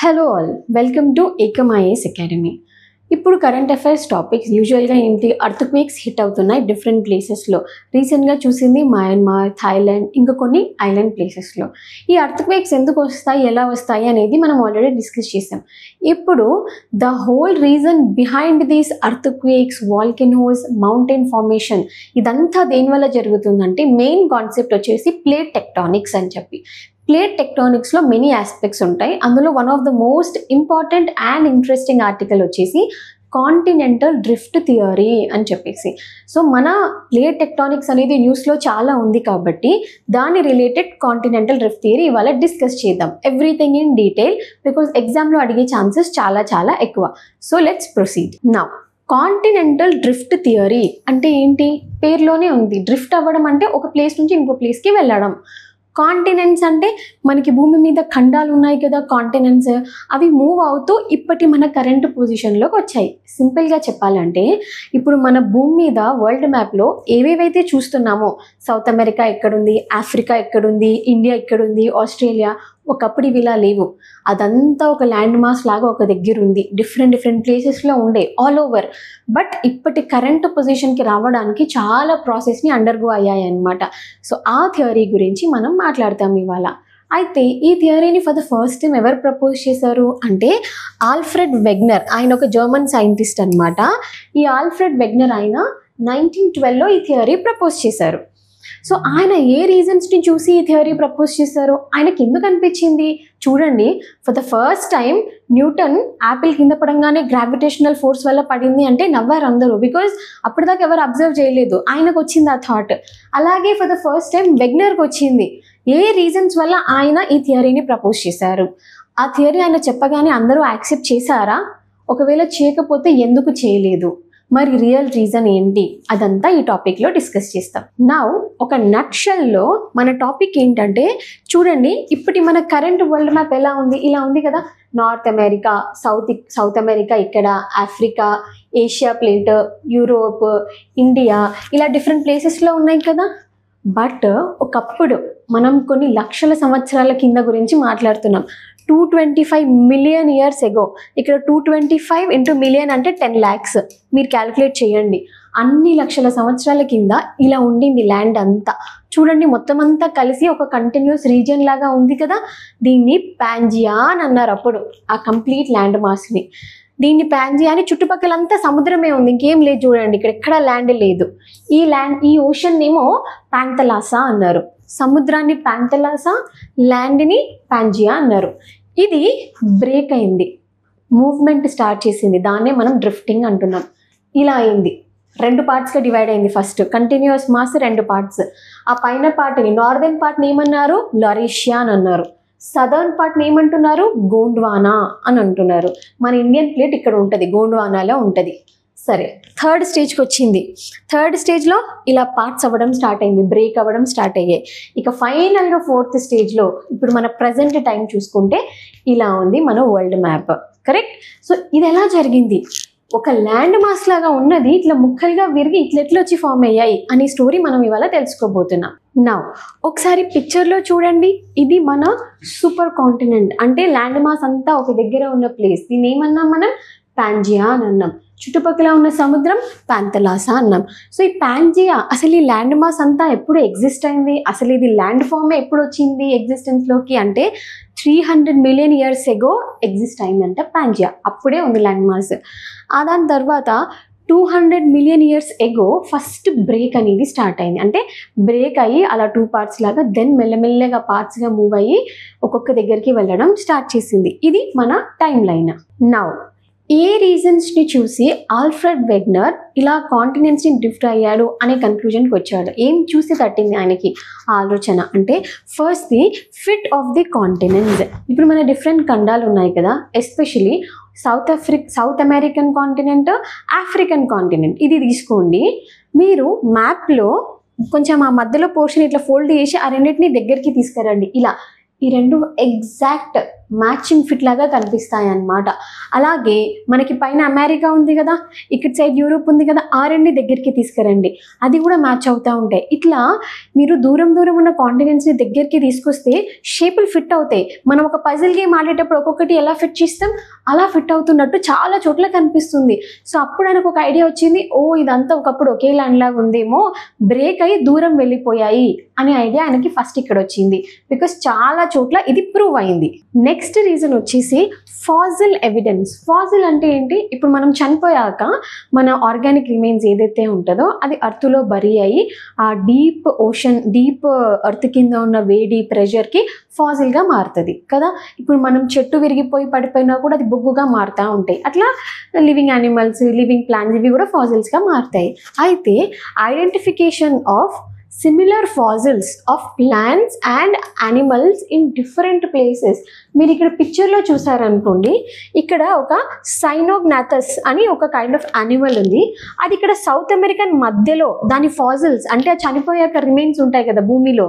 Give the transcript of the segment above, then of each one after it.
Hello all, welcome to Ekam IAS academy. ఇప్పుడు current affairs topics యూజువల్గా ఏంటి, అర్త్క్వేక్స్ హిట్ అవుతున్నాయి డిఫరెంట్ ప్లేసెస్లో. రీసెంట్గా చూసింది మయన్మార్, థాయిలాండ్, ఇంకా కొన్ని ఐలాండ్ ప్లేసెస్లో. ఈ అర్త్క్వేక్స్ ఎందుకు వస్తాయి, ఎలా వస్తాయి అనేది మనం ఆల్రెడీ డిస్కస్ చేసాం. ఇప్పుడు the whole reason behind these earthquakes, volcanoes, mountain formation, ఇదంతా దేనివల్ల జరుగుతుందంటే మెయిన్ కాన్సెప్ట్ వచ్చేసి ప్లేట్ టెక్టానిక్స్ అని చెప్పి. ప్లేట్ టెక్టానిక్స్లో మెనీ ఆస్పెక్ట్స్ ఉంటాయి. అందులో one of the most important and interesting article వచ్చేసి కాంటినెంటల్ డ్రిఫ్ట్ థియరీ అని చెప్పేసి. సో మన ప్లేట్ టెక్టానిక్స్ అనేది న్యూస్లో చాలా ఉంది కాబట్టి దాని రిలేటెడ్ కాంటినెంటల్ డ్రిఫ్ట్ థియరీ ఇవాళ డిస్కస్ చేద్దాం, ఎవ్రీథింగ్ ఇన్ డీటెయిల్, బికాస్ ఎగ్జామ్లో అడిగే ఛాన్సెస్ చాలా ఎక్కువ. So let's proceed now. Continental drift theory అంటే ఏంటి? పేరులోనే ఉంది. డ్రిఫ్ట్ అవ్వడం అంటే ఒక ప్లేస్ నుంచి ఇంకో ప్లేస్కి వెళ్ళడం. కాంటినెంట్స్ అంటే మనకి భూమి మీద ఖండాలు ఉన్నాయి కదా, కాంటినెంట్స్, అవి మూవ్ అవుతూ ఇప్పటి మన కరెంట్ పొజిషన్లోకి వచ్చాయి. సింపుల్గా చెప్పాలంటే ఇప్పుడు మన భూమి మీద వరల్డ్ మ్యాప్లో ఏవేవైతే చూస్తున్నామో, సౌత్ అమెరికా ఎక్కడుంది, ఆఫ్రికా ఎక్కడుంది, ఇండియా ఎక్కడుంది, ఆస్ట్రేలియా, ఒకప్పుడు ఇవి ఇలా లేవు. అదంతా ఒక ల్యాండ్ మాస్ లాగా ఒక దగ్గర ఉంది, డిఫరెంట్ ప్లేసెస్లో ఉండే ఆల్ ఓవర్. బట్ ఇప్పటి కరెంట్ పొజిషన్కి రావడానికి చాలా ప్రాసెస్ని అండర్గో అయ్యాయి అన్నమాట. సో ఆ థియరీ గురించి మనం మాట్లాడతాం ఇవాళ. అయితే ఈ థియరీని ఫర్ ద ఫస్ట్ టైం ఎవరు ప్రపోజ్ చేశారు అంటే ఆల్ఫ్రెడ్ వెగ్నర్. ఆయన ఒక జర్మన్ సైంటిస్ట్ అనమాట. ఈ ఆల్ఫ్రెడ్ వెగ్నర్ ఆయన 1912లో ఈ థియరీ ప్రపోజ్ చేశారు. సో ఆయన ఏ రీజన్స్ని చూసి ఈ థియరీ ప్రపోజ్ చేశారు, ఆయనకి ఎందుకు అనిపించింది చూడండి. For the first time Newton Apple కింద పడంగానే గ్రావిటేషనల్ ఫోర్స్ వల్ల పడింది అంటే నవ్వారు అందరూ, బికాజ్ అప్పటిదాకా ఎవరు అబ్జర్వ్ చేయలేదు. ఆయనకు వచ్చింది ఆ థాట్. అలాగే ఫర్ ద ఫస్ట్ టైం వెగ్నర్కి వచ్చింది. ఏ రీజన్స్ వల్ల ఆయన ఈ థియరీని ప్రపోజ్ చేశారు, ఆ థియరీ ఆయన చెప్పగానే అందరూ యాక్సెప్ట్ చేశారా, ఒకవేళ చేయకపోతే ఎందుకు చేయలేదు, మరి రియల్ రీజన్ ఏంటి, అదంతా ఈ టాపిక్లో డిస్కస్ చేస్తాం. నౌ ఒక నట్షెల్లో మన టాపిక్ ఏంటంటే చూడండి, ఇప్పటి మన కరెంట్ వరల్డ్ మ్యాప్ ఎలా ఉంది, ఇలా ఉంది కదా. నార్త్ అమెరికా, సౌత్ అమెరికా ఇక్కడ, Africa, Asia plate, Europe, India, ఇలా డిఫరెంట్ ప్లేసెస్లో ఉన్నాయి కదా. బట్ ఒకప్పుడు మనం కొన్ని లక్షల సంవత్సరాల కింద గురించి మాట్లాడుతున్నాం. 225 మిలియన్ ఇయర్స్ ఎగో. ఇక్కడ 225 ఇంటూ మిలియన్ అంటే 10 lakhs. మీరు క్యాలిక్యులేట్ చేయండి. అన్ని లక్షల సంవత్సరాల కింద ఇలా ఉండింది ల్యాండ్ అంతా. చూడండి, మొత్తం అంతా కలిసి ఒక కంటిన్యూస్ రీజియన్ లాగా ఉంది కదా. దీన్ని పాంజియా అని అన్నారు అప్పుడు, ఆ కంప్లీట్ ల్యాండ్ మాస్ని. దీన్ని పాంజియా అని, చుట్టుపక్కలంతా సముద్రమే ఉంది, ఇంకేం లేదు. చూడండి, ఇక్కడ ఎక్కడ ల్యాండ్ లేదు. ఈ ఓషన్ ఏమో పాంతలాసా అన్నారు. సముద్రాన్ని పాంతలాసా, ల్యాండ్ని పాంజియా అన్నారు. ఇది బ్రేక్ అయింది, మూవ్మెంట్ స్టార్ట్ చేసింది, దాన్నే మనం డ్రిఫ్టింగ్ అంటున్నాం. ఇలా అయింది, 2 పార్ట్స్గా డివైడ్ అయింది. First continuous mass 2 parts. ఆ పైన పార్ట్ని, నార్దర్న్ పార్ట్ని ఏమన్నారు, లారేషియా అని అన్నారు. సదర్న్ పార్ట్ని ఏమంటున్నారు, గోండ్వానా అని అంటున్నారు. మన ఇండియన్ ప్లేట్ ఇక్కడ ఉంటుంది, గోండ్వానాలో ఉంటుంది. సరే, థర్డ్ స్టేజ్కి వచ్చింది. థర్డ్ స్టేజ్లో ఇలా పార్ట్స్ అవ్వడం స్టార్ట్ అయింది, బ్రేక్ అవ్వడం స్టార్ట్ అయ్యాయి. ఇక ఫైనల్గా ఫోర్త్ స్టేజ్లో ఇప్పుడు మన ప్రజెంట్ టైం చూసుకుంటే ఇలా ఉంది మన వరల్డ్ మ్యాప్. కరెక్ట్. సో ఇది ఎలా జరిగింది, ఒక ల్యాండ్ మాస్ లాగా ఉన్నది ఇట్లా ముక్కలుగా విరిగి ఇట్లా వచ్చి ఫామ్ అయ్యాయి అనే స్టోరీ మనం ఇవాళ తెలుసుకోబోతున్నాం. నౌ ఒకసారి పిక్చర్లో చూడండి, ఇది మన సూపర్ కాంటినెంట్, అంటే ల్యాండ్ మాస్ అంతా ఒక దగ్గర ఉన్న ప్లేస్. దీన్ని ఏమన్నాం మనం, పాంజియా అని అన్నాం. చుట్టుపక్కల ఉన్న సముద్రం పాంతలాసా అన్నాం. సో ఈ పాంజియా, అసలు ఈ ల్యాండ్ మాస్ అంతా ఎప్పుడు ఎగ్జిస్ట్ అయింది, అసలు ఇది ల్యాండ్ ఫామే ఎప్పుడు వచ్చింది ఎగ్జిస్టెన్స్లోకి అంటే 300 మిలియన్ ఇయర్స్ ఎగో ఎగ్జిస్ట్ అయిందంట పాంజియా. అప్పుడే ఉంది ల్యాండ్ మాస్. దాని తర్వాత 200 million years ago first break అనేది స్టార్ట్ అయింది. అంటే బ్రేక్ అయ్యి అలా 2 పార్ట్స్ లాగా, దెన్ మెల్లమెల్లగా పార్ట్స్గా మూవ్ అయ్యి ఒక్కొక్క దగ్గరికి వెళ్ళడం స్టార్ట్ చేసింది. ఇది మన టైం లైన్. నౌ ఏ రీజన్స్ని చూసి ఆల్ఫ్రెడ్ వెగ్నర్ ఇలా కాంటినెంట్స్ని డ్రిఫ్ట్ అయ్యాడు అనే కన్క్లూజన్కి వచ్చాడు. ఏం చూసి తట్టింది ఆయనకి ఆలోచన అంటే, first the fit of the continents. ఇప్పుడు మన డిఫరెంట్ ఖండాలు ఉన్నాయి కదా, especially south American continent, African continent. ఇది తీసుకోండి. మీరు మ్యాప్లో కొంచెం ఆ మధ్యలో పోర్షన్ ఇట్లా ఫోల్డ్ చేసి ఆ రెండింటిని దగ్గరికి తీసుకురండి. ఇలా ఈ రెండు ఎగ్జాక్ట్ మ్యాచింగ్ ఫిట్ లాగా కనిపిస్తాయి అన్నమాట. అలాగే మనకి పైన అమెరికా ఉంది కదా, ఇక్కడ సైడ్ యూరోప్ ఉంది కదా, ఆ రెండు దగ్గరికి తీసుకురండి, అది కూడా మ్యాచ్ అవుతూ ఉంటాయి. ఇట్లా మీరు దూరం దూరం ఉన్న కాంటినెంట్స్ని దగ్గరికి తీసుకొస్తే షేపులు ఫిట్ అవుతాయి. మనం ఒక పజిల్ గేమ్ ఆడేటప్పుడు ఒక్కొక్కటి ఎలా ఫిట్ చేస్తాం అలా ఫిట్ అవుతున్నట్టు చాలా చోట్ల కనిపిస్తుంది. సో అప్పుడు ఆయనకు ఒక ఐడియా వచ్చింది, ఓ ఇదంతా ఒకప్పుడు ఒకే ల్యాండ్ లాగా ఉందేమో, బ్రేక్ అయ్యి దూరం వెళ్ళిపోయాయి అనే ఐడియా ఆయనకి ఫస్ట్ ఇక్కడ వచ్చింది. బికాస్ చాలా చోట్ల ఇది ప్రూవ్ అయింది. నెక్స్ట్ రీజన్ వచ్చేసి ఫాజిల్ ఎవిడెన్స్. ఫాజిల్ అంటే ఏంటి, ఇప్పుడు మనం చనిపోయాక మన ఆర్గానిక్ రిమైన్స్ ఏదైతే ఉంటుందో అది అర్త్లో బరీ అయ్యి ఆ డీప్ ఎర్త్ కింద ఉన్న వేడి ప్రెషర్కి ఫాజిల్గా మారుతుంది కదా. ఇప్పుడు మనం చెట్టు విరిగిపోయి పడిపోయినా కూడా అది బొగ్గుగా మారుతూ ఉంటాయి. అట్లా లివింగ్ యానిమల్స్, లివింగ్ ప్లాంట్స్ ఇవి కూడా ఫాజిల్స్గా మారుతాయి. అయితే identification of similar fossils of plants and animals in different places. మీరు ఇక్కడ పిక్చర్లో చూసారనుకోండి, ఇక్కడ ఒక సైనోగ్నాథస్ అని ఒక కైండ్ ఆఫ్ యానిమల్ ఉంది. అది ఇక్కడ సౌత్ అమెరికన్ మధ్యలో దాని ఫాజిల్స్ అంటే ఆ చనిపోయాక రిమైన్స్ ఉంటాయి కదా భూమిలో,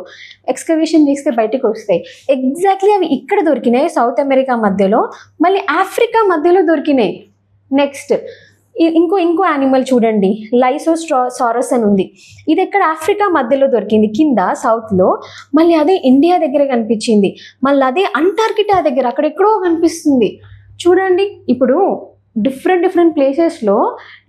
ఎక్స్కవేషన్ చేస్తే బయటకు వస్తాయి. ఎగ్జాక్ట్లీ అవి ఇక్కడ దొరికినాయి సౌత్ అమెరికా మధ్యలో, మళ్ళీ ఆఫ్రికా మధ్యలో దొరికినాయి. నెక్స్ట్ ఇంకో యానిమల్ చూడండి, లైసోసారస్ అని ఉంది. ఇది ఎక్కడ ఆఫ్రికా మధ్యలో దొరికింది కింద సౌత్లో, మళ్ళీ అదే ఇండియా దగ్గర కనిపించింది, మళ్ళీ అదే అంటార్కిటా దగ్గర అక్కడెక్కడో కనిపిస్తుంది. చూడండి, ఇప్పుడు డిఫరెంట్ ప్లేసెస్లో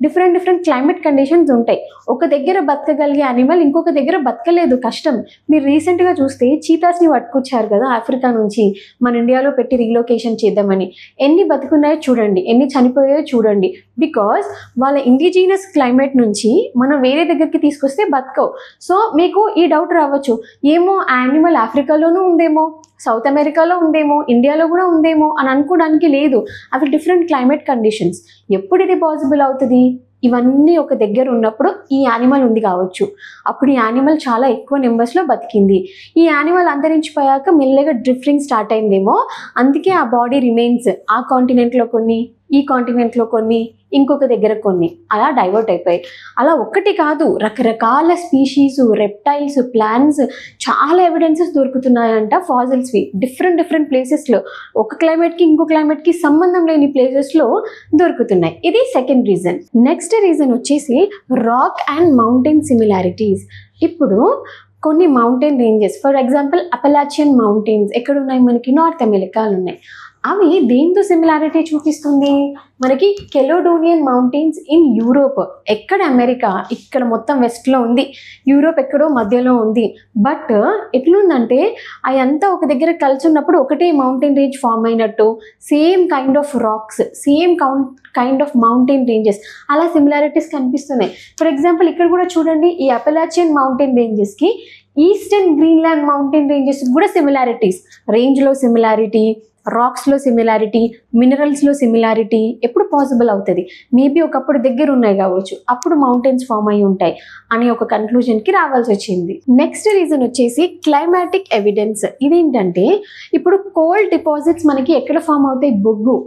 డిఫరెంట్ క్లైమేట్ కండిషన్స్ ఉంటాయి. ఒక దగ్గర బతకగలిగే యానిమల్ ఇంకొక దగ్గర బతకలేదు, కష్టం. మీరు రీసెంట్గా చూస్తే చీతాస్ని పట్టుకొచ్చారు కదా ఆఫ్రికా నుంచి మన ఇండియాలో పెట్టి రీలొకేషన్ చేద్దామని. ఎన్ని బతుకున్నాయో చూడండి, ఎన్ని చనిపోయాయో చూడండి. బికాస్ వాళ్ళ ఇండిజినస్ క్లైమేట్ నుంచి మనం వేరే దగ్గరికి తీసుకొస్తే బతకవు. సో మీకు ఈ డౌట్ రావచ్చు, ఏమో ఆ యానిమల్ ఆఫ్రికాలోనూ ఉందేమో, సౌత్ అమెరికాలో ఉందేమో, ఇండియాలో కూడా ఉందేమో అని అనుకోవడానికి లేదు. అవి డిఫరెంట్ క్లైమేట్ కండిషన్స్. ఎప్పుడు ఇది పాసిబుల్ అవుతుంది, ఇవన్నీ ఒక దగ్గర ఉన్నప్పుడు ఈ యానిమల్ ఉంది కావచ్చు. అప్పుడు ఈ యానిమల్ చాలా ఎక్కువ నెంబర్స్లో బతికింది. ఈ యానిమల్ అంతరించిపోయాక మెల్లగా డ్రిఫ్టింగ్ స్టార్ట్ అయిందేమో, అందుకే ఆ బాడీ రిమైన్స్ ఆ కాంటినెంట్లో కొన్ని, ఈ కాంటినెంట్లో కొన్ని, ఇంకొక దగ్గర కొన్ని, అలా డైవర్ట్ అయిపోయాయి. అలా ఒక్కటి కాదు, రకరకాల స్పీషీస్, రెప్టైల్స్, ప్లాంట్స్, చాలా ఎవిడెన్సెస్ దొరుకుతున్నాయంట ఫాజిల్స్వి డిఫరెంట్ ప్లేసెస్లో. ఒక క్లైమేట్కి ఇంకో క్లైమేట్కి సంబంధం లేని ప్లేసెస్లో దొరుకుతున్నాయి. ఇది సెకండ్ రీజన్. నెక్స్ట్ రీజన్ వచ్చేసి రాక్ అండ్ మౌంటైన్ సిమిలారిటీస్. ఇప్పుడు కొన్ని mountain ranges, for example Appalachian mountains ఎక్కడ ఉన్నాయి, మనకి నార్త్ అమెరికాలో ఉన్నాయి. అవి దేంతో సిమిలారిటీ చూపిస్తుంది, మనకి కెలోడోనియన్ మౌంటైన్స్ ఇన్ యూరోప్. ఎక్కడ అమెరికా, ఇక్కడ మొత్తం వెస్ట్లో ఉంది, యూరోప్ ఎక్కడో మధ్యలో ఉంది. బట్ ఎట్లుందంటే అదంతా ఒక దగ్గర కలిసి ఉన్నప్పుడు ఒకటే మౌంటైన్ రేంజ్ ఫామ్ అయినట్టు, same kind of rocks, same kind of mountain ranges, అలా సిమిలారిటీస్ కనిపిస్తున్నాయి. ఫర్ ఎగ్జాంపుల్ ఇక్కడ కూడా చూడండి, ఈ అపలాచియన్ మౌంటైన్ రేంజెస్కి ఈస్టర్న్ గ్రీన్లాండ్ మౌంటైన్ రేంజెస్ కూడా సిమిలారిటీస్, రేంజ్లో సిమిలారిటీ, రాక్స్లో సిమిలారిటీ, మినరల్స్లో సిమిలారిటీ ఎప్పుడు పాసిబుల్ అవుతుంది, మేబీ ఒకప్పుడు దగ్గర ఉన్నాయి కావచ్చు, అప్పుడు మౌంటైన్స్ ఫామ్ అయి ఉంటాయి అనే ఒక కన్క్లూజన్కి రావాల్సి వచ్చింది. నెక్స్ట్ రీజన్ వచ్చేసి క్లైమాటిక్ ఎవిడెన్స్. ఇదేంటంటే ఇప్పుడు కోల్డ్ డిపాజిట్స్ మనకి ఎక్కడ ఫామ్ అవుతాయి, బొగ్గు,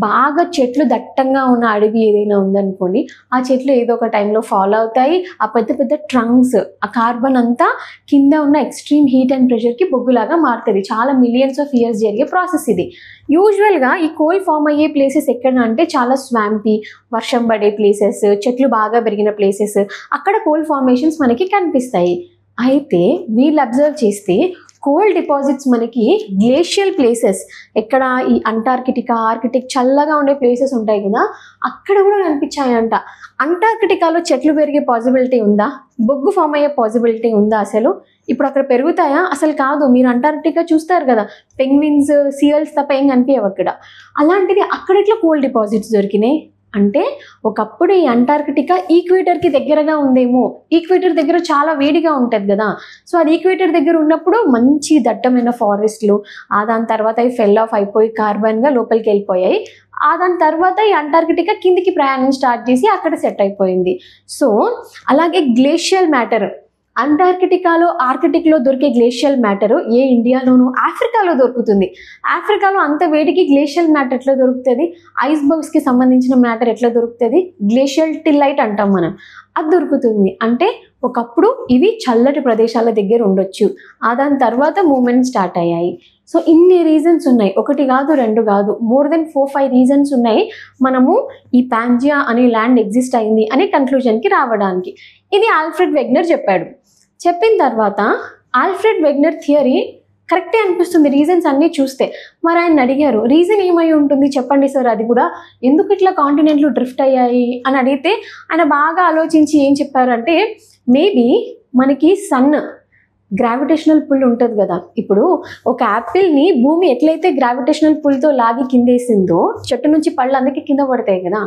బాగా చెట్లు దట్టంగా ఉన్న అడవి ఏదైనా ఉందనుకోండి, ఆ చెట్లు ఏదో ఒక టైంలో ఫాల్ అవుతాయి. ఆ పెద్ద ట్రంక్స్, ఆ కార్బన్ అంతా కింద ఉన్న ఎక్స్ట్రీమ్ హీట్ అండ్ ప్రెషర్కి బొగ్గులాగా మారుతుంది. చాలా మిలియన్స్ ఆఫ్ ఇయర్స్ జరిగే ప్రాసెస్ ఇది. యూజువల్గా ఈ కోల్ ఫామ్ అయ్యే ప్లేసెస్ ఎక్కడ అంటే చాలా స్వాంపీ, వర్షం పడే ప్లేసెస్, చెట్లు బాగా పెరిగిన ప్లేసెస్, అక్కడ కోల్ ఫార్మేషన్స్ మనకి కనిపిస్తాయి. అయితే వీళ్ళు అబ్జర్వ్ చేస్తే కోల్డ్ డిపాజిట్స్ మనకి గ్లేషియల్ ప్లేసెస్, ఎక్కడ ఈ ఆర్కిటిక్ చల్లగా ఉండే ప్లేసెస్ ఉంటాయి కదా, అక్కడ కూడా కనిపించాయంట. అంటార్కిటికాలో చెట్లు పెరిగే పాసిబిలిటీ ఉందా, బొగ్గు ఫామ్ అయ్యే పాసిబిలిటీ ఉందా అసలు? ఇప్పుడు అక్కడ పెరుగుతాయా? అసలు కాదు. మీరు అంటార్కిటికా చూస్తారు కదా, పెంగ్విన్స్, సీయల్స్ తప్ప ఏం కనిపించవు అక్కడ. అలాంటిది అక్కడ ఎట్లా కోల్డ్ డిపాజిట్స్ దొరికినాయి అంటే, ఒకప్పుడు ఈ అంటార్కిటికా ఈక్వేటర్కి దగ్గరగా ఉందేమో. ఈక్వేటర్ దగ్గర చాలా వేడిగా ఉంటుంది కదా, సో అది ఈక్వేటర్ దగ్గర ఉన్నప్పుడు మంచి దట్టమైన ఫారెస్ట్లు, దాని తర్వాత అవి ఫెల్ ఆఫ్ అయిపోయి కార్బన్గా లోపలికి వెళ్ళిపోయాయి. దాని తర్వాత ఈ అంటార్కిటికా కిందికి ప్రయాణం స్టార్ట్ చేసి అక్కడ సెట్ అయిపోయింది. సో అలాగే గ్లేషియల్ మ్యాటర్, అంటార్కిటికాలో ఆర్కిటిక్లో దొరికే గ్లేషియల్ మ్యాటర్ ఏ ఇండియాలోనూ ఆఫ్రికాలో దొరుకుతుంది. ఆఫ్రికాలో అంత వేడికి గ్లేషియల్ మ్యాటర్ ఎట్లా దొరుకుతుంది, ఐస్బర్గ్స్కి సంబంధించిన మ్యాటర్ ఎట్లా దొరుకుతుంది, గ్లేషియల్ టిల్లైట్ అంటాం మనం, అది దొరుకుతుంది. అంటే ఒకప్పుడు ఇవి చల్లటి ప్రదేశాల దగ్గర ఉండొచ్చు, దాని తర్వాత మూమెంట్ స్టార్ట్ అయ్యాయి. సో ఇన్ని రీజన్స్ ఉన్నాయి, ఒకటి కాదు రెండు కాదు, మోర్ దెన్ 4-5 రీజన్స్ ఉన్నాయి మనము ఈ పాంజియా అనే ల్యాండ్ ఎగ్జిస్ట్ అయింది అనే కన్క్లూజన్కి రావడానికి. ఇది ఆల్ఫ్రెడ్ వెగ్నర్ చెప్పాడు. చెప్పిన తర్వాత ఆల్ఫ్రెడ్ వెగ్నర్ థియరీ కరెక్టే అనిపిస్తుంది రీజన్స్ అన్నీ చూస్తే. మరి ఆయన అడిగారు రీజన్ ఏమై ఉంటుంది చెప్పండి సార్, అది కూడా ఎందుకు ఇట్లా కాంటినెంట్లు డ్రిఫ్ట్ అయ్యాయి అని అడిగితే ఆయన బాగా ఆలోచించి ఏం చెప్పారంటే, మేబీ మనకి సన్ గ్రావిటేషనల్ పుల్ ఉంటుంది కదా, ఇప్పుడు ఒక యాపిల్ని భూమి ఎట్లయితే గ్రావిటేషనల్ పుల్తో లాగి కిందేసిందో చెట్టు నుంచి పళ్ళు అందుకే కింద పడతాయి కదా,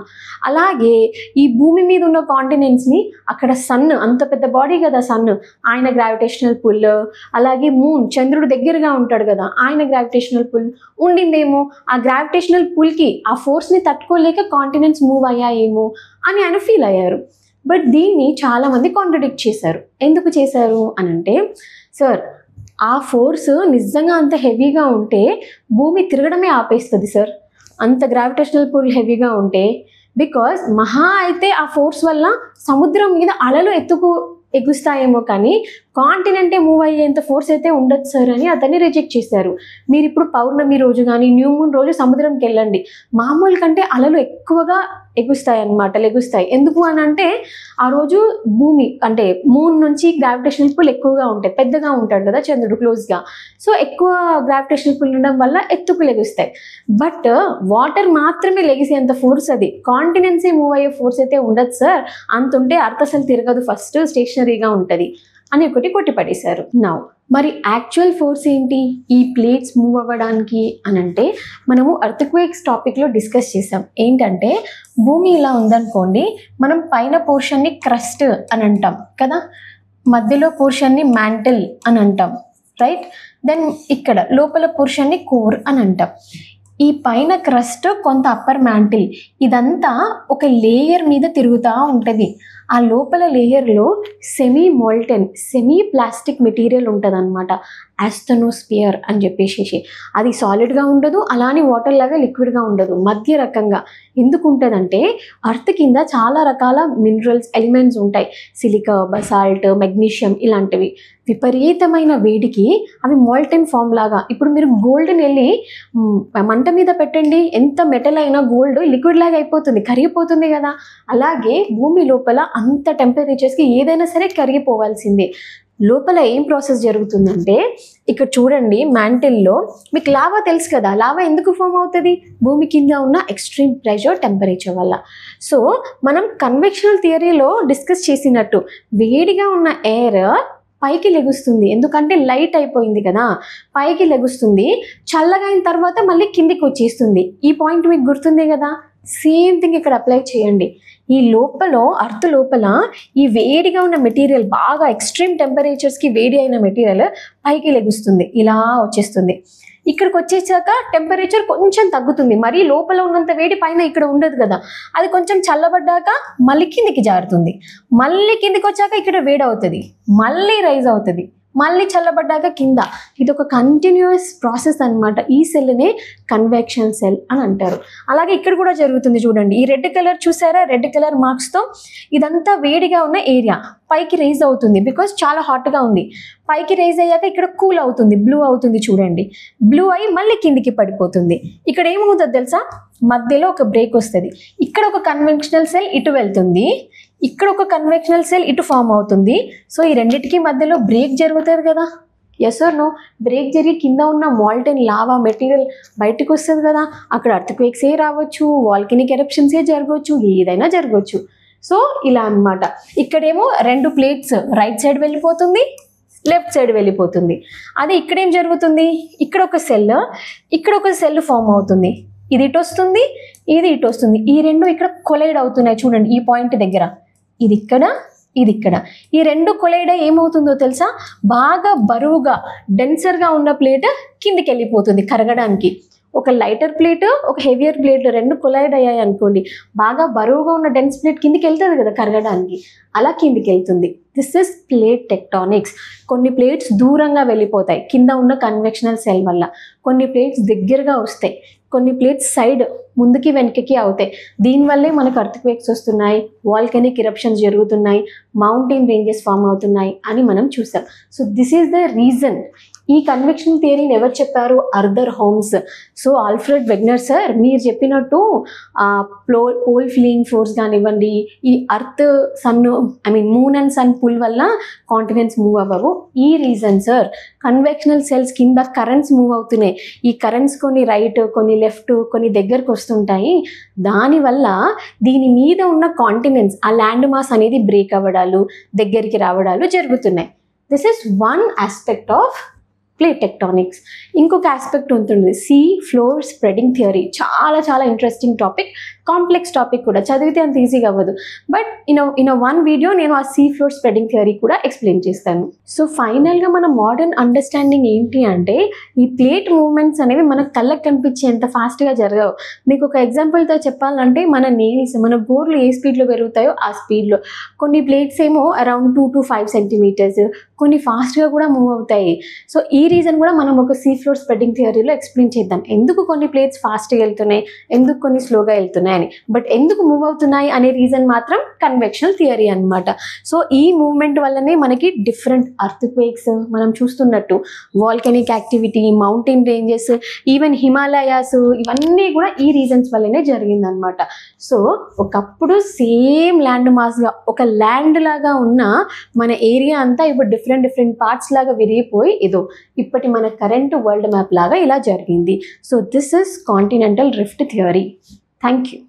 అలాగే ఈ భూమి మీద ఉన్న కాంటినెంట్స్ని అక్కడ సన్, అంత పెద్ద బాడీ కదా సన్, ఆయన గ్రావిటేషనల్ పుల్, అలాగే మూన్ చంద్రుడు దగ్గరగా ఉంటాడు కదా ఆయన గ్రావిటేషనల్ పుల్ ఉండిందేమో, ఆ గ్రావిటేషనల్ పుల్కి ఆ ఫోర్స్ని తట్టుకోలేక కాంటినెంట్స్ మూవ్ అయ్యాయేమో అని ఆయన ఫీల్ అయ్యారు. బట్ దీన్ని చాలామంది కాంట్రడిక్ట్ చేశారు. ఎందుకు చేశారు అని అంటే, సార్ ఆ ఫోర్స్ నిజంగా అంత హెవీగా ఉంటే భూమి తిరగడమే ఆపేస్తుంది సార్, అంత గ్రావిటేషనల్ పుల్ హెవీగా ఉంటే. బికాజ్ మహా అయితే ఆ ఫోర్స్ వల్ల సముద్రం మీద అలలు ఎగుస్తాయేమో కానీ కాంటినెంటే మూవ్ అయ్యేంత ఫోర్స్ అయితే ఉండదు సార్ అని అతన్ని రిజెక్ట్ చేశారు. మీరు ఇప్పుడు పౌర్ణమి రోజు కానీ న్యూ మూన్ రోజు సముద్రంకి వెళ్ళండి, మామూలు కంటే అలలు ఎక్కువగా ఎగుస్తాయి అన్నమాట, లెగుస్తాయి. ఎందుకు అని అంటే ఆ రోజు భూమి అంటే మూన్ నుంచి గ్రావిటేషనల్ పుల్ ఎక్కువగా ఉంటాయి, పెద్దగా ఉంటాడు కదా చంద్రుడు క్లోజ్గా, సో ఎక్కువ గ్రావిటేషనల్ పుల్ ఉండడం వల్ల ఎత్తుకు లెగుస్తాయి. బట్ వాటర్ మాత్రమే లెగిసేంత ఫోర్స్ అది, కాంటినెంట్సే మూవ్ అయ్యే ఫోర్స్ అయితే ఉండదు సార్, అంత ఉంటే అర్త్ అసలు తిరగదు, ఫస్ట్ స్టేషనరీగా ఉంటుంది అని ఒకటి కొట్టిపడేశారు. నౌ మరి యాక్చువల్ ఫోర్స్ ఏంటి ఈ ప్లేట్స్ మూవ్ అవ్వడానికి అని అంటే, మనము ఎర్త్క్వేక్స్ టాపిక్లో డిస్కస్ చేసాం. ఏంటంటే భూమి ఇలా ఉందనుకోండి, మనం పైన పోర్షన్ని క్రస్ట్ అని అంటాం కదా, మధ్యలో పోర్షన్ని మ్యాంటిల్ అని అంటాం, రైట్? దెన్ ఇక్కడ లోపల పోర్షన్ని కోర్ అని అంటాం. ఈ పైన క్రస్ట్ కొంత అప్పర్ మ్యాంటిల్, ఇదంతా ఒక లేయర్ మీద తిరుగుతూ ఉంటుంది. ఆ లోపల లేయర్లో semi molten semi plastic material ఉంటుంది అనమాట, ఆస్థెనోస్పియర్ అని చెప్పేసి. అది సాలిడ్గా ఉండదు, అలానే వాటర్ లాగా లిక్విడ్గా ఉండదు, మధ్య రకంగా. ఎందుకు ఉంటుందంటే అర్త్ కింద చాలా రకాల మినరల్స్ ఎలిమెంట్స్ ఉంటాయి, సిలికా, బసాల్ట్, మెగ్నీషియం ఇలాంటివి. విపరీతమైన వేడికి అవి మోల్టెన్ ఫామ్ లాగా, ఇప్పుడు మీరు గోల్డ్ని వెళ్ళి మంట మీద పెట్టండి, ఎంత మెటల్ అయినా గోల్డ్ లిక్విడ్ లాగా అయిపోతుంది, కరిగిపోతుంది కదా. అలాగే భూమి లోపల అంత టెంపరేచర్స్కి ఏదైనా సరే కరిగిపోవాల్సిందే. లోపల ఏం ప్రాసెస్ జరుగుతుందంటే, ఇక్కడ చూడండి మ్యాంటిల్లో మీకు లావా తెలుసు కదా, లావా ఎందుకు ఫామ్ అవుతుంది? భూమి కింద ఉన్న ఎక్స్ట్రీమ్ ప్రెషర్ టెంపరేచర్ వల్ల. సో మనం కన్వెక్షనల్ థియరీలో డిస్కస్ చేసినట్టు వేడిగా ఉన్న ఎయిర్ పైకి లెగుస్తుంది, ఎందుకంటే లైట్ అయిపోయింది కదా, పైకి లెగుస్తుంది, చల్లగా అయిన తర్వాత మళ్ళీ కిందికి వచ్చేస్తుంది. ఈ పాయింట్ మీకు గుర్తుంది కదా. సేమ్ థింగ్ ఇక్కడ అప్లై చేయండి. ఈ లోపల అర్త్ లోపల ఈ వేడిగా ఉన్న మెటీరియల్, బాగా ఎక్స్ట్రీమ్ టెంపరేచర్స్కి వేడి అయిన మెటీరియల్ పైకి లెగుస్తుంది, ఇలా వచ్చేస్తుంది. ఇక్కడికి వచ్చేసాక టెంపరేచర్ కొంచెం తగ్గుతుంది, మరీ లోపల ఉన్నంత వేడి పైన ఇక్కడ ఉండదు కదా, అది కొంచెం చల్లబడ్డాక మళ్ళీ కిందికి జారుతుంది, మళ్ళీ కిందికి వచ్చాక ఇక్కడ వేడి అవుతుంది, మళ్ళీ రైజ్ అవుతుంది, మళ్ళీ చల్లబడ్డాక కింద. ఇది ఒక కంటిన్యూస్ ప్రాసెస్ అనమాట. ఈ సెల్నే కన్వెక్షన్ సెల్ అని అంటారు. అలాగే ఇక్కడ కూడా జరుగుతుంది చూడండి, ఈ రెడ్ కలర్ చూసారా, రెడ్ కలర్ మార్క్స్తో ఇదంతా వేడిగా ఉన్న ఏరియా పైకి రైజ్ అవుతుంది, బికాజ్ చాలా హాట్గా ఉంది. పైకి రైజ్ అయ్యాక ఇక్కడ కూల్ అవుతుంది, బ్లూ అవుతుంది చూడండి, బ్లూ అయ్యి మళ్ళీ కిందికి పడిపోతుంది. ఇక్కడ ఏమవుతుంది తెలుసా, మధ్యలో ఒక బ్రేక్ వస్తుంది, ఇక్కడ ఒక కన్వెన్షనల్ సెల్ ఇటు వెళ్తుంది, ఇక్కడ ఒక కన్వెక్షనల్ సెల్ ఇటు ఫామ్ అవుతుంది. సో ఈ రెండింటికి మధ్యలో బ్రేక్ జరుగుతుంది కదా, ఎస్ ఆర్ నో? బ్రేక్ జరిగి కింద ఉన్న మాల్టెన్ లావా మెటీరియల్ బయటకు వస్తుంది కదా, అక్కడ ఎర్త్క్వేక్సే రావచ్చు, వాల్కనిక్ ఎరప్షన్సే జరగవచ్చు, ఏదైనా జరగవచ్చు. సో ఇలా అన్నమాట. ఇక్కడేమో రెండు ప్లేట్స్ రైట్ సైడ్ వెళ్ళిపోతుంది, లెఫ్ట్ సైడ్ వెళ్ళిపోతుంది. అదే ఇక్కడేం జరుగుతుంది, ఇక్కడ ఒక సెల్ ఫామ్ అవుతుంది, ఇది ఇటు వస్తుంది, ఇది ఇటు వస్తుంది, ఈ రెండు ఇక్కడ కొలైడ్ అవుతున్నాయి చూడండి, ఈ పాయింట్ దగ్గర, ఇది ఇక్కడ, ఇది ఇక్కడ. ఈ రెండు కొలైడ్ ఏమవుతుందో తెలుసా, బాగా బరువుగా డెన్సర్గా ఉన్న ప్లేట్ కిందికి వెళ్ళిపోతుంది కరగడానికి. ఒక లైటర్ ప్లేట్, ఒక హెవియర్ ప్లేట్ రెండు కొలైడ్ అయ్యాయి అనుకోండి, బాగా బరువుగా ఉన్న డెన్స్ ప్లేట్ కిందికి వెళ్తుంది కదా కరగడానికి, అలా కిందికి వెళ్తుంది. This is plate tectonics. కొన్ని ప్లేట్స్ దూరంగా వెళ్ళిపోతాయి కింద ఉన్న కన్వెక్షనల్ సెల్ వల్ల, కొన్ని ప్లేట్స్ దగ్గరగా వస్తాయి, కొన్ని ప్లేట్స్ సైడ్ ముందుకి వెనకకి అవుతాయి. దీనివల్లే మనకు ఎర్త్క్వేక్స్ వస్తున్నాయి, వాల్కెనిక్ ఇరప్షన్స్ జరుగుతున్నాయి, మౌంటైన్ రేంజెస్ ఫామ్ అవుతున్నాయి అని మనం చూసాం. So this is the reason. ఈ కన్వెక్షన్ థియరీని ఎవరు చెప్పారు? Arthur Holmes. So Alfred Wegener sir మీరు చెప్పినట్టు పోల్ ఫ్లీయింగ్ ఫోర్స్ కానివ్వండి, ఈ earth sun moon and sun pull వల్ల కాంటినెంట్స్ మూవ్ అవ్వవు. ఈ రీజన్ సార్, కన్వెక్షనల్ సెల్స్ కింద కరెంట్స్ మూవ్ అవుతున్నాయి. ఈ కరెంట్స్ కొన్ని రైట్, కొన్ని లెఫ్ట్, కొన్ని దగ్గరకు వస్తుంటాయి. దానివల్ల దీని మీద ఉన్న కాంటినెంట్స్, ఆ ల్యాండ్ మాస్ అనేది బ్రేక్ అవ్వడాలు, దగ్గరికి రావడాలు జరుగుతున్నాయి. This is one aspect half plate tectonics. ఇంకొక ఆస్పెక్ట్ ఉంటుంది, సీ ఫ్లోర్ స్ప్రెడింగ్ థియరీ. చాలా చాలా ఇంట్రెస్టింగ్ టాపిక్, కాంప్లెక్స్ టాపిక్ కూడా, చదివితే అంత ఈజీగా అవ్వదు. బట్ ఇన్ వన్ వీడియో నేను ఆ సీ ఫ్లోర్ స్ప్రెడింగ్ థియరీ కూడా ఎక్స్ప్లెయిన్ చేస్తాను. సో ఫైనల్గా మన మోడర్న్ అండర్స్టాండింగ్ ఏంటి అంటే, ఈ ప్లేట్ మూవ్మెంట్స్ అనేవి మనకు కళ్ళకి కనిపించేంత ఫాస్ట్గా జరగవు. మీకు ఒక ఎగ్జాంపుల్తో చెప్పాలంటే, మన నెయిల్స్, మన గోర్లు ఏ స్పీడ్లో పెరుగుతాయో ఆ స్పీడ్లో. కొన్ని ప్లేట్స్ ఏమో అరౌండ్ 2 to 5 సెంటీమీటర్స్, కొన్ని ఫాస్ట్గా కూడా మూవ్ అవుతాయి. సో ఈ రీజన్ కూడా మనం ఒక సీ ఫ్లోర్ స్ప్రెడింగ్ థియరీలో ఎక్స్ప్లెయిన్ చేద్దాం. ఎందుకు కొన్ని ప్లేట్స్ ఫాస్ట్గా వెళ్తున్నాయి, ఎందుకు కొన్ని స్లోగా వెళ్తున్నాయి అని. బట్ ఎందుకు మూవ్ అవుతున్నాయి అనే రీజన్ మాత్రం కన్వెక్షనల్ థియరీ అనమాట. సో ఈ మూవ్మెంట్ వల్లనే మనకి డిఫరెంట్ ఎర్త్క్వేక్స్ మనం చూస్తున్నట్టు, volcanic activity, mountain ranges, even Himalayas, ఇవన్నీ కూడా ఈ రీజన్స్ వల్లనే జరిగిందనమాట. సో ఒకప్పుడు సేమ్ ల్యాండ్ మాస్గా, ఒక ల్యాండ్ లాగా ఉన్న మన ఏరియా అంతా ఇప్పుడు డిఫరెంట్ పార్ట్స్ లాగా విరిగిపోయి ఇప్పటి మన కరెంట్ వరల్డ్ మ్యాప్ లాగా ఇలా జరిగింది. So this is continental rift theory. Thank you.